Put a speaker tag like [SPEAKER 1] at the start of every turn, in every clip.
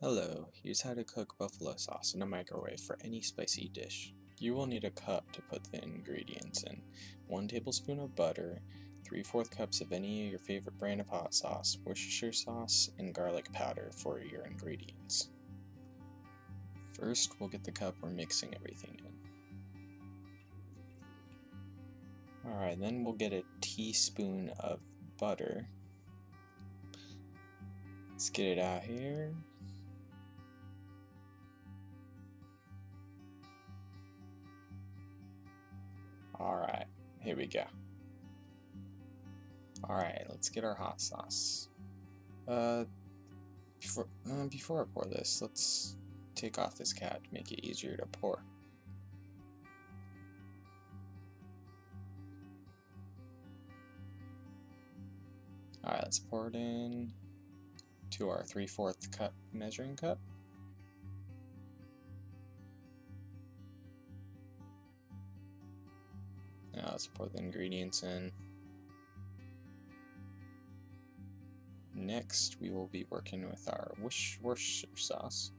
[SPEAKER 1] Hello, here's how to cook buffalo sauce in a microwave for any spicy dish. You will need a cup to put the ingredients in, 1 tablespoon of butter, 3/4 cups of any of your favorite brand of hot sauce, Worcestershire sauce, and garlic powder for your ingredients. First, we'll get the cup we're mixing everything in. Alright, then we'll get a teaspoon of butter. Let's get it out here. Alright, here we go. Alright, let's get our hot sauce. Before I pour this, let's take off this cap to make it easier to pour. Alright, let's pour it in to our 3/4 cup measuring cup. Now let's pour the ingredients in. Next, we will be working with our Worcestershire sauce.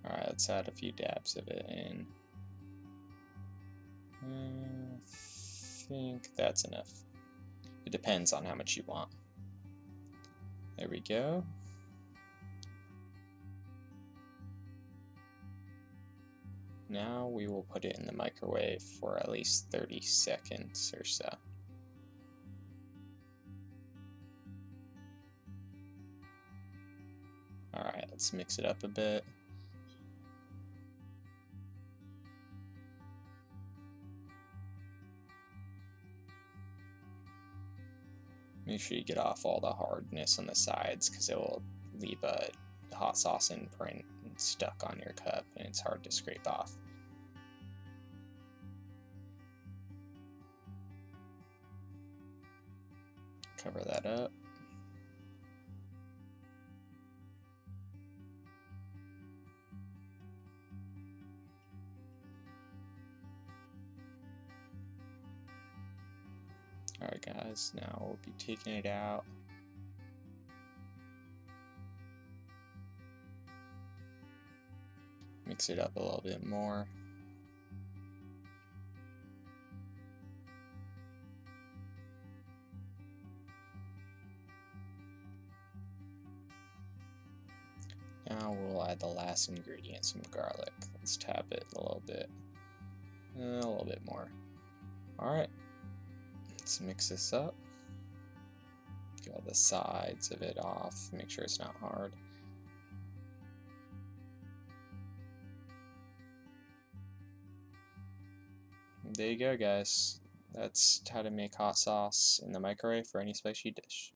[SPEAKER 1] Alright, let's add a few dabs of it in. I think that's enough. It depends on how much you want. There we go. Now we will put it in the microwave for at least 30 seconds or so. Alright, let's mix it up a bit. Make sure you get off all the hardness on the sides because it will leave a hot sauce imprint stuck on your cup and it's hard to scrape off. Cover that up. Alright guys, now we'll be taking it out. Mix it up a little bit more. Now we'll add the last ingredient, some garlic. Let's tap it a little bit more. Alright, let's mix this up. Get all the sides of it off, make sure it's not hard. There you go guys, that's how to make hot sauce in the microwave for any spicy dish.